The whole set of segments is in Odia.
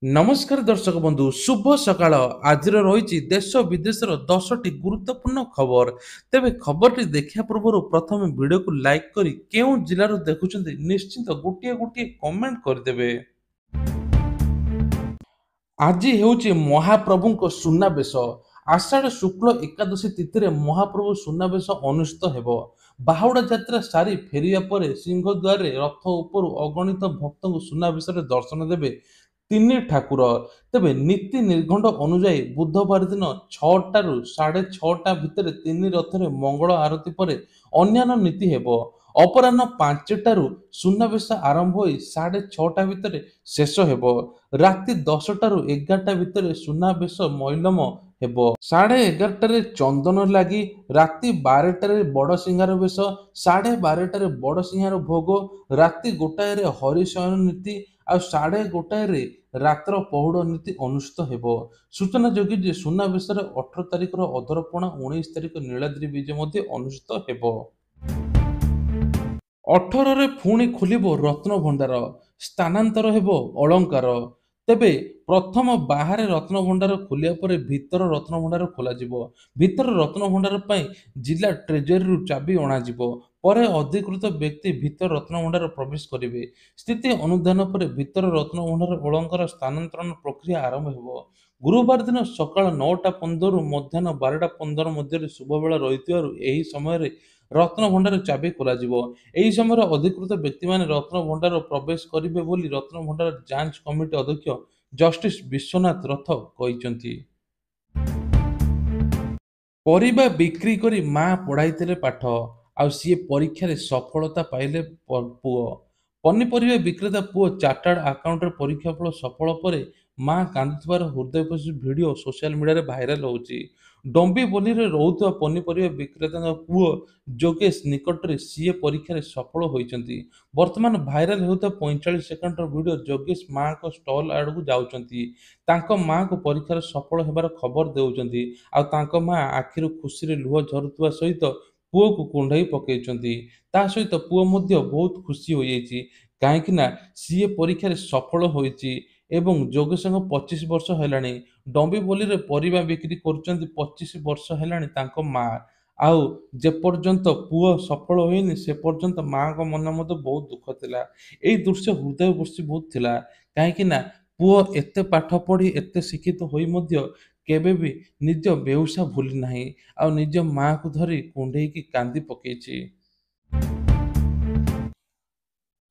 ନମସ୍କାର ଦର୍ଶକ ବନ୍ଧୁ, ଶୁଭ ସକାଳ। ଆଜିର ରହିଛି ଦେଶ ବିଦେଶର 10ଟି ଗୁରୁତ୍ୱପୂର୍ଣ୍ଣ ଖବର। ତେବେ ଖବରଟି ଦେଖିବା ପୂର୍ବରୁ ପ୍ରଥମେ ଭିଡ଼ିଓକୁ ଲାଇକ୍ କରି କେଉଁ ଜିଲ୍ଲାରୁ ଦେଖୁଛନ୍ତି ନିଶ୍ଚିନ୍ତ ଗୋଟିଏ ଗୋଟିଏ କମେଣ୍ଟ କରିଦେବେ। ଆଜି ହେଉଛି ମହାପ୍ରଭୁଙ୍କ ସୁନାବେଶ। ଆଷାଢ଼ ଶୁକ୍ଳ ଏକାଦଶୀ ତିଥିରେ ମହାପ୍ରଭୁ ସୁନାବେଶ ଅନୁଷ୍ଠିତ ହେବ। ବାହୁଡ଼ା ଯାତ୍ରା ସାରି ଫେରିବା ପରେ ସିଂହଦ୍ୱାରରେ ରଥ ଉପରୁ ଅଗଣିତ ଭକ୍ତଙ୍କୁ ସୁନାବେଶରେ ଦର୍ଶନ ଦେବେ ତିନି ଠାକୁର। ତେବେ ନୀତି ନିର୍ଘଣ୍ଟ ଅନୁଯାୟୀ ବୁଧବାର ଦିନ 6ଟାରୁ 6:30 ଭିତରେ ତିନି ରଥରେ ମଙ୍ଗଳ ଆରତି ପରେ ଅନ୍ୟାନ୍ୟ ନୀତି ହେବ। ଅପରାହ୍ନ 5ଟାରୁ ସୁନାବେଶ ଆରମ୍ଭ ହୋଇ 6:30 ଭିତରେ ଶେଷ ହେବ। ରାତି 10ଟାରୁ 11ଟା ଭିତରେ ସୁନାବେଶ ମୈଲମ ହେବ। 11:30ରେ ଚନ୍ଦନ ଲାଗି, ରାତି 12ଟାରେ ବଡ଼ସିଂହାର ବେଶ, 12:30ରେ ବଡ଼ସିଂହାର ଭୋଗ, ରାତି 1ଟାରେ ହରିଶୟନ ନୀତି ଆଉ 1:30ରେ ରାତ୍ର ପହୁଡ଼ ନୀତି ଅନୁଷ୍ଠିତ ହେବ। ସୂଚନାଯୋଗ୍ୟ ଯେ ସୁନାବେଶରେ 18 ତାରିଖର ଅଧରପଣା, 19 ତାରିଖ ନୀଳାଦ୍ରି ବିଜେ ମଧ୍ୟ ଅନୁଷ୍ଠିତ ହେବ। 18ରେ ପୁଣି ଖୋଲିବ ରତ୍ନଭଣ୍ଡାର, ସ୍ଥାନାନ୍ତର ହେବ ଅଳଙ୍କାର। ତେବେ ପ୍ରଥମ ବାହାରେ ରତ୍ନଭଣ୍ଡାର ଖୋଲିବା ପରେ ଭିତର ରତ୍ନଭଣ୍ଡାର ଖୋଲାଯିବ। ଭିତର ରତ୍ନଭଣ୍ଡାର ପାଇଁ ଜିଲ୍ଲା ଟ୍ରେଜେରୀରୁ ଚାବି ଅଣାଯିବ। ପରେ ଅଧିକୃତ ବ୍ୟକ୍ତି ଭିତର ରତ୍ନଭଣ୍ଡାର ପ୍ରବେଶ କରିବେ। ସ୍ଥିତି ଅନୁଧ୍ୟାନ ପରେ ଭିତର ରତ୍ନଭଣ୍ଡାର ଅଳଙ୍କାର ସ୍ଥାନାନ୍ତରଣ ପ୍ରକ୍ରିୟା ଆରମ୍ଭ ହେବ। ଗୁରୁବାର ଦିନ ସକାଳ 9:15ରୁ ମଧ୍ୟାହ୍ନ 12:15 ମଧ୍ୟରେ ଶୁଭବେଳା ରହିଥିବାରୁ ଏହି ସମୟରେ ରତ୍ନଭଣ୍ଡାର ଚାବି ଖୋଲାଯିବ। ଏହି ସମୟରେ ଅଧିକୃତ ବ୍ୟକ୍ତିମାନେ ରତ୍ନଭଣ୍ଡାର ପ୍ରବେଶ କରିବେ ବୋଲି ରତ୍ନଭଣ୍ଡାର ଯାଞ୍ଚ କମିଟି ଅଧ୍ୟକ୍ଷ ଜଷ୍ଟିସ ବିଶ୍ୱନାଥ ରଥ କହିଛନ୍ତି। ପରିବା ବିକ୍ରି କରି ମା ପଢ଼ାଇଥିଲେ ପାଠ, ଆଉ ସିଏ ପରୀକ୍ଷାରେ ସଫଳତା ପାଇଲେ ପୁଅ। ପନିପରିବା ବିକ୍ରେତା ପୁଅ ଚାର୍ଟାର୍ଡ ଆକାଉଣ୍ଟରେ ପରୀକ୍ଷା ଫଳ ସଫଳ ପରେ ମା କାନ୍ଦୁଥିବାର ହୃଦୟସ୍ପର୍ଶୀ ଭିଡ଼ିଓ ସୋସିଆଲ ମିଡ଼ିଆରେ ଭାଇରାଲ ହେଉଛି। ଡମ୍ବିବୋଲିରେ ରହୁଥିବା ପନିପରିବା ବିକ୍ରେତାଙ୍କ ପୁଅ ଯୋଗେଶ ନିକଟରେ ସିଏ ପରୀକ୍ଷାରେ ସଫଳ ହୋଇଛନ୍ତି। ବର୍ତ୍ତମାନ ଭାଇରାଲ ହେଉଥିବା 45 ସେକେଣ୍ଡର ଭିଡ଼ିଓ ଯୋଗେଶ ମାଙ୍କ ଷ୍ଟଲ ଆଡ଼କୁ ଯାଉଛନ୍ତି। ତାଙ୍କ ମାଙ୍କୁ ପରୀକ୍ଷାରେ ସଫଳ ହେବାର ଖବର ଦେଉଛନ୍ତି। ଆଉ ତାଙ୍କ ମା ଆଖିରୁ ଖୁସିରେ ଲୁହ ଝରୁଥିବା ସହିତ ପୁଅକୁ କୁଣ୍ଢାଇ ପକାଇଛନ୍ତି। ତା ସହିତ ପୁଅ ମଧ୍ୟ ବହୁତ ଖୁସି ହୋଇଯାଇଛି, କାହିଁକି ନା ସିଏ ପରୀକ୍ଷାରେ ସଫଳ ହୋଇଛି ଏବଂ ଯୋଗେଶଙ୍କ 25 ବର୍ଷ ହେଲାଣି। ଡମ୍ବିବୋଲିରେ ପରିବା ବିକ୍ରି କରୁଛନ୍ତି 25 ବର୍ଷ ହେଲାଣି ତାଙ୍କ ମା। ଆଉ ଯେପର୍ଯ୍ୟନ୍ତ ପୁଅ ସଫଳ ହୋଇନି ସେ ପର୍ଯ୍ୟନ୍ତ ମାଙ୍କ ମନ ମଧ୍ୟ ବହୁତ ଦୁଃଖ ଥିଲା। ଏଇ ଦୃଶ୍ୟ ହୃଦୟସ୍ପର୍ଶୀ ବହୁତ ଥିଲା, କାହିଁକି ନା ପୁଅ ଏତେ ପାଠ ପଢ଼ି ଏତେ ଶିକ୍ଷିତ ହୋଇ ମଧ୍ୟ କେବେ ବି ନିଜ ବେଉସା ଭୁଲି ନାହିଁ, ଆଉ ନିଜ ମାଆକୁ ଧରି କୁଣ୍ଢେଇକି କାନ୍ଦି ପକେଇଛି।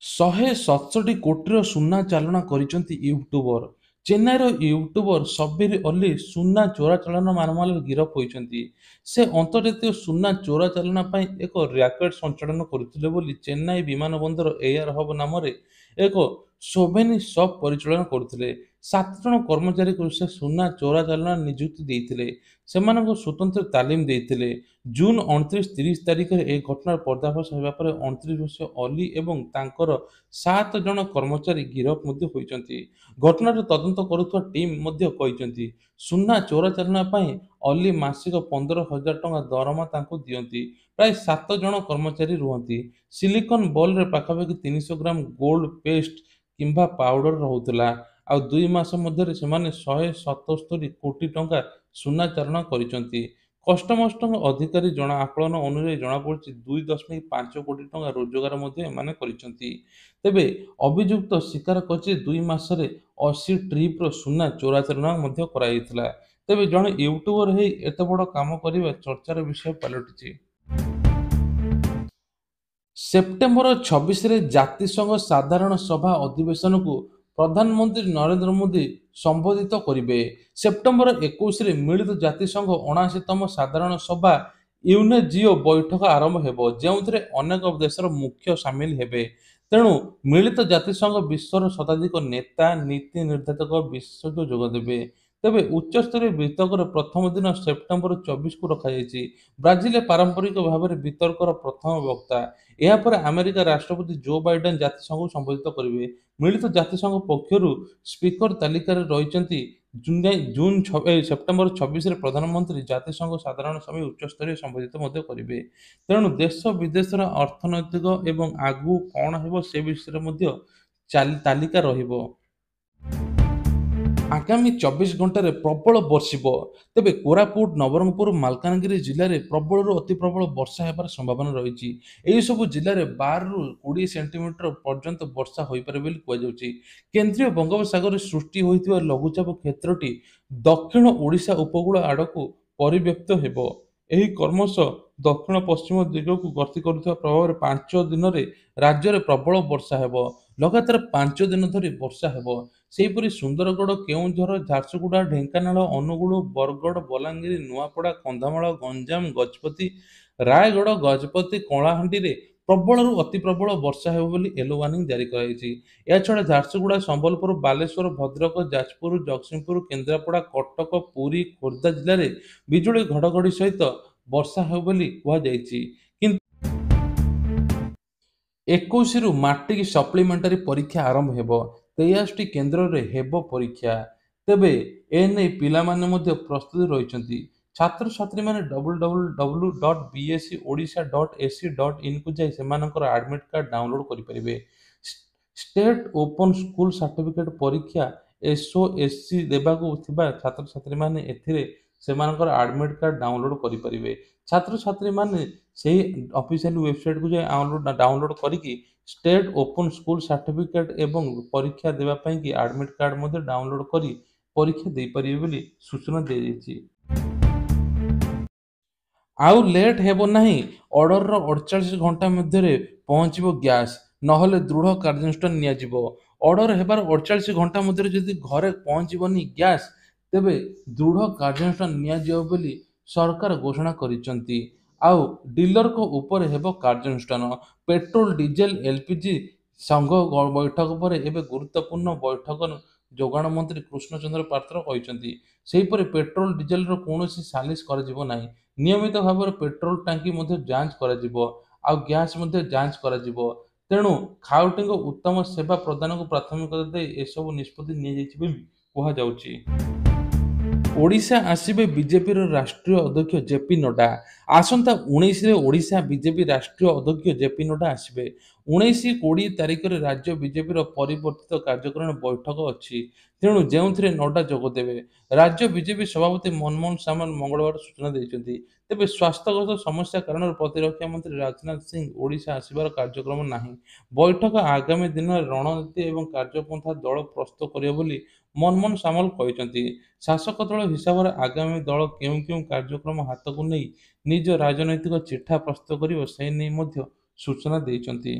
167 କୋଟିର ସୁନା ଚାଲାଣ କରିଛନ୍ତି ୟୁଟ୍ୟୁବର। ଚେନ୍ନାଇର ୟୁଟ୍ୟୁବର ଶବ୍ବିର ଅଲି ସୁନା ଚୋରାଚାଲାଣ ମାମଲାରେ ଗିରଫ ହୋଇଛନ୍ତି। ସେ ଅନ୍ତର୍ଜାତୀୟ ସୁନା ଚୋରାଚାଲାଣ ପାଇଁ ଏକ ର୍ୟାକେଟ ସଞ୍ଚାଳନ କରୁଥିଲେ ବୋଲି ଚେନ୍ନାଇ ବିମାନବନ୍ଦର ଏୟାର ହବ୍ ନାମରେ ଏକ ସୋଭେନିର ସପ୍ ପରିଚାଳନା କରୁଥିଲେ। 7 ଜଣ କର୍ମଚାରୀଙ୍କୁ ସେ ସୁନା ଚୋରାଚାଲାଣରେ ନିଯୁକ୍ତି ଦେଇଥିଲେ। ସେମାନଙ୍କୁ ସ୍ୱତନ୍ତ୍ର ତାଲିମ ଦେଇଥିଲେ। ଜୁନ୍ 29-30 ତାରିଖରେ ଏହି ଘଟଣାର ପର୍ଦ୍ଦାଫାଶ ହେବା ପରେ 29 ବର୍ଷୀୟ ଅଲି ଏବଂ ତାଙ୍କର 7 ଜଣ କର୍ମଚାରୀ ଗିରଫ ମଧ୍ୟ ହୋଇଛନ୍ତି। ଘଟଣାର ତଦନ୍ତ କରୁଥିବା ଟିମ୍ ମଧ୍ୟ କହିଛନ୍ତି, ସୁନା ଚୋରାଚାଲାଣ ପାଇଁ ଅଲି ମାସିକ 15,000 ଟଙ୍କା ଦରମା ତାଙ୍କୁ ଦିଅନ୍ତି। ପ୍ରାୟ 7 ଜଣ କର୍ମଚାରୀ ରୁହନ୍ତି। ସିଲିକନ ବଲରେ ପାଖାପାଖି 300 ଗ୍ରାମ ଗୋଲ୍ଡ ପେଷ୍ଟ କିମ୍ବା ପାଉଡର ରହୁଥିଲା। ଆଉ 2 ମାସ ମଧ୍ୟରେ ସେମାନେ 177 କୋଟି ଟଙ୍କା ସୁନା ଚାଲାଣ କରିଛନ୍ତି। କଷ୍ଟମଷ୍ଟଙ୍କ ଅଧିକାରୀ ଆକଳନ ଅନୁଯାୟୀ ଜଣାପଡ଼ିଛି 2.5 କୋଟି ଟଙ୍କା ରୋଜଗାର ମଧ୍ୟ ଏମାନେ କରିଛନ୍ତି। ତେବେ ଅଭିଯୁକ୍ତ ସ୍ୱୀକାର କରିଛି 2 ମାସରେ 80 ଟ୍ରିପ୍ର ସୁନା ଚୋରାଚାଲାଣ ମଧ୍ୟ କରାଯାଇଥିଲା। ତେବେ ଜଣେ ୟୁଟ୍ୟୁବର ହେଇ ଏତେ ବଡ଼ କାମ କରିବା ଚର୍ଚ୍ଚାର ବିଷୟ ପାଲଟିଛି। ସେପ୍ଟେମ୍ବର 26ରେ ଜାତିସଂଘ ସାଧାରଣ ସଭା ଅଧିବେଶନକୁ ପ୍ରଧାନମନ୍ତ୍ରୀ ନରେନ୍ଦ୍ର ମୋଦି ସମ୍ବୋଧିତ କରିବେ। ସେପ୍ଟେମ୍ବର 21ରେ ମିଳିତ ଜାତିସଂଘ 79ତମ ସାଧାରଣ ସଭା ୟୁନେସ୍କିଓ ବୈଠକ ଆରମ୍ଭ ହେବ, ଯେଉଁଥିରେ ଅନେକ ଦେଶର ମୁଖ୍ୟ ସାମିଲ ହେବେ। ତେଣୁ ମିଳିତ ଜାତିସଂଘ ବିଶ୍ୱର ଶତାଧିକ ନେତା, ନୀତି ନିର୍ଦ୍ଧାରକ, ବିଶେଷଜ୍ଞ ଯୋଗଦେବେ। ତେବେ ଉଚ୍ଚସ୍ତରୀୟ ବିତର୍କର ପ୍ରଥମ ଦିନ ସେପ୍ଟେମ୍ବର 24କୁ ରଖାଯାଇଛି। ବ୍ରାଜିଲରେ ପାରମ୍ପରିକ ଭାବରେ ବିତର୍କର ପ୍ରଥମ ବକ୍ତା। ଏହାପରେ ଆମେରିକା ରାଷ୍ଟ୍ରପତି ଜୋ ବାଇଡେନ ଜାତିସଂଘକୁ ସମ୍ବୋଧିତ କରିବେ। ମିଳିତ ଜାତିସଂଘ ପକ୍ଷରୁ ସ୍ପିକର ତାଲିକାରେ ରହିଛନ୍ତି। ସେପ୍ଟେମ୍ବର 26ରେ ପ୍ରଧାନମନ୍ତ୍ରୀ ଜାତିସଂଘ ସାଧାରଣ ସଭା ଉଚ୍ଚସ୍ତରୀୟ ସମ୍ବୋଧିତ ମଧ୍ୟ କରିବେ। ତେଣୁ ଦେଶ ବିଦେଶର ଅର୍ଥନୈତିକ ଏବଂ ଆଗକୁ କ'ଣ ହେବ ସେ ବିଷୟରେ ମଧ୍ୟ ତାଲିକା ରହିବ। ଆଗାମୀ 24 ଘଣ୍ଟାରେ ପ୍ରବଳ ବର୍ଷିବ। ତେବେ କୋରାପୁଟ, ନବରଙ୍ଗପୁର, ମାଲକାନଗିରି ଜିଲ୍ଲାରେ ପ୍ରବଳରୁ ଅତି ପ୍ରବଳ ବର୍ଷା ହେବାର ସମ୍ଭାବନା ରହିଛି। ଏହିସବୁ ଜିଲ୍ଲାରେ 12ରୁ 20 ସେଣ୍ଟିମିଟର ପର୍ଯ୍ୟନ୍ତ ବର୍ଷା ହୋଇପାରେ ବୋଲି କୁହାଯାଉଛି। କେନ୍ଦ୍ରୀୟ ବଙ୍ଗୋପସାଗରରେ ସୃଷ୍ଟି ହୋଇଥିବା ଲଘୁଚାପ କ୍ଷେତ୍ରଟି ଦକ୍ଷିଣ ଓଡ଼ିଶା ଉପକୂଳ ଆଡ଼କୁ ପରିବ୍ୟାପ୍ତ ହେବ। ଏହି କ୍ରମଶଃ ଦକ୍ଷିଣ ପଶ୍ଚିମ ଦିଗକୁ ଗତି କରୁଥିବା ପ୍ରଭାବରେ 5 ଦିନରେ ରାଜ୍ୟରେ ପ୍ରବଳ ବର୍ଷା ହେବ। ଲଗାତାର 5 ଦିନ ଧରି ବର୍ଷା ହେବ। ସେହିପରି ସୁନ୍ଦରଗଡ଼, କେଉଁଝର, ଝାରସୁଗୁଡ଼ା, ଢେଙ୍କାନାଳ, ଅନୁଗୁଳ, ବରଗଡ଼, ବଲାଙ୍ଗୀର, ନୂଆପଡ଼ା, କନ୍ଧମାଳ, ଗଞ୍ଜାମ, ଗଜପତି, ରାୟଗଡ଼, ଗଜପତି, କଳାହାଣ୍ଡିରେ ପ୍ରବଳରୁ ଅତି ପ୍ରବଳ ବର୍ଷା ହେବ ବୋଲି ୟେଲୋ ୱାର୍ଣ୍ଣିଂ ଜାରି କରାଯାଇଛି। ଏହାଛଡ଼ା ଝାରସୁଗୁଡ଼ା, ସମ୍ବଲପୁର, ବାଲେଶ୍ୱର, ଭଦ୍ରକ, ଯାଜପୁର, ଜଗତସିଂହପୁର, କେନ୍ଦ୍ରାପଡ଼ା, କଟକ, ପୁରୀ, ଖୋର୍ଦ୍ଧା ଜିଲ୍ଲାରେ ବିଜୁଳି ଘଡ଼ଘଡ଼ି ସହିତ ବର୍ଷା ହେବ ବୋଲି କୁହାଯାଇଛି। କିନ୍ତୁ 21ରୁ ମାଟ୍ରିକ ସପ୍ଲିମେଣ୍ଟାରୀ ପରୀକ୍ଷା ଆରମ୍ଭ ହେବ। 83ଟି କେନ୍ଦ୍ରରେ ହେବ ପରୀକ୍ଷା। ତେବେ ଏନେଇ ପିଲାମାନେ ମଧ୍ୟ ପ୍ରସ୍ତୁତ ରହିଛନ୍ତି। ଛାତ୍ରଛାତ୍ରୀମାନେ www.bseodisha.ac.in କୁ ଯାଇ ସେମାନଙ୍କର ଆଡମିଟ୍ କାର୍ଡ ଡାଉନଲୋଡ୍ କରିପାରିବେ। ଷ୍ଟେଟ୍ ଓପନ୍ ସ୍କୁଲ ସାର୍ଟିଫିକେଟ୍ ପରୀକ୍ଷା ଏସ୍ଓଏସ୍ସି ଦେବାକୁ ଥିବା ଛାତ୍ରଛାତ୍ରୀମାନେ ଏଥିରେ ସେମାନଙ୍କର ଆଡମିଟ୍ କାର୍ଡ ଡାଉନଲୋଡ୍ କରିପାରିବେ। ଛାତ୍ରଛାତ୍ରୀମାନେ ସେହି ଅଫିସିଆଲ ୱେବସାଇଟକୁ ଯାଇ ଡାଉନଲୋଡ୍ କରିକି ଷ୍ଟେଟ୍ ଓପନ୍ ସ୍କୁଲ ସାର୍ଟିଫିକେଟ୍ ଏବଂ ପରୀକ୍ଷା ଦେବା ପାଇଁକି ଆଡମିଟ୍ କାର୍ଡ ମଧ୍ୟ ଡାଉନଲୋଡ୍ କରି ପରୀକ୍ଷା ଦେଇପାରିବେ ବୋଲି ସୂଚନା ଦିଆଯାଇଛି। ଆଉ ଲେଟ୍ ହେବ ନାହିଁ। ଅର୍ଡରର 48 ଘଣ୍ଟା ମଧ୍ୟରେ ପହଞ୍ଚିବ ଗ୍ୟାସ୍, ନହେଲେ ଦୃଢ଼ କାର୍ଯ୍ୟାନୁଷ୍ଠାନ ନିଆଯିବ। ଅର୍ଡର ହେବାର 48 ଘଣ୍ଟା ମଧ୍ୟରେ ଯଦି ଘରେ ପହଞ୍ଚିବନି ଗ୍ୟାସ୍, ତେବେ ଦୃଢ଼ କାର୍ଯ୍ୟାନୁଷ୍ଠାନ ନିଆଯିବ ବୋଲି ସରକାର ଘୋଷଣା କରିଛନ୍ତି। ଆଉ ଡିଲରଙ୍କ ଉପରେ ହେବ କାର୍ଯ୍ୟାନୁଷ୍ଠାନ। ପେଟ୍ରୋଲ, ଡିଜେଲ, ଏଲପିଜି ସଂଘ ବୈଠକ ପରେ ଏବେ ଗୁରୁତ୍ୱପୂର୍ଣ୍ଣ ବୈଠକ ଯୋଗାଣ ମନ୍ତ୍ରୀ କୃଷ୍ଣଚନ୍ଦ୍ର ପାତ୍ର କହିଛନ୍ତି। ସେହିପରି ପେଟ୍ରୋଲ, ଡିଜେଲର କୌଣସି ସାଲିସ କରାଯିବ ନାହିଁ। ନିୟମିତ ଭାବରେ ପେଟ୍ରୋଲ ଟାଙ୍କି ମଧ୍ୟ ଯାଞ୍ଚ କରାଯିବ। ଆଉ ଗ୍ୟାସ୍ ମଧ୍ୟ ଯାଞ୍ଚ କରାଯିବ। ତେଣୁ ଖାଉଟିଙ୍କ ଉତ୍ତମ ସେବା ପ୍ରଦାନକୁ ପ୍ରାଥମିକତା ଦେଇ ଏସବୁ ନିଷ୍ପତ୍ତି ନିଆଯାଇଛି ବୋଲି କୁହାଯାଉଛି। ଓଡ଼ିଶା ଆସିବେ ବିଜେପିର ରାଷ୍ଟ୍ରୀୟ ଅଧ୍ୟକ୍ଷ ଜେପି ନଡ୍ଡା। ଆସନ୍ତା 19ରେ ଓଡ଼ିଶା ବିଜେପି ରାଷ୍ଟ୍ରୀୟ ଅଧ୍ୟକ୍ଷ ଜେପି ନଡ୍ଡା ଆସିବେ। 19-20 ତାରିଖରେ ରାଜ୍ୟ ବିଜେପିର ପରିବର୍ତ୍ତିତ କାର୍ଯ୍ୟକାରିଣୀ ବୈଠକ ଅଛି। ତେଣୁ ଯେଉଁଥିରେ ନଡ୍ଡା ଯୋଗଦେବେ। ରାଜ୍ୟ ବିଜେପି ସଭାପତି ମନମୋହନ ସାମଲ ମଙ୍ଗଳବାର ସୂଚନା ଦେଇଛନ୍ତି। ତେବେ ସ୍ୱାସ୍ଥ୍ୟଗତ ସମସ୍ୟା କାରଣରୁ ପ୍ରତିରକ୍ଷା ମନ୍ତ୍ରୀ ରାଜନାଥ ସିଂହ ଓଡ଼ିଶା ଆସିବାର କାର୍ଯ୍ୟକ୍ରମ ନାହିଁ। ବୈଠକ ଆଗାମୀ ଦିନରେ ରଣନୀତି ଏବଂ କାର୍ଯ୍ୟପନ୍ଥା ଦଳ ପ୍ରସ୍ତୁତ କରିବ ବୋଲି ମନମୋହନ ସାମଲ କହିଛନ୍ତି। ଶାସକ ଦଳ ହିସାବରେ ଆଗାମୀ ଦଳ କେଉଁ କେଉଁ କାର୍ଯ୍ୟକ୍ରମ ହାତକୁ ନେଇ ନିଜ ରାଜନୈତିକ ଚିଠା ପ୍ରସ୍ତୁତ କରିବ ସେ ନେଇ ମଧ୍ୟ ସୂଚନା ଦେଇଛନ୍ତି।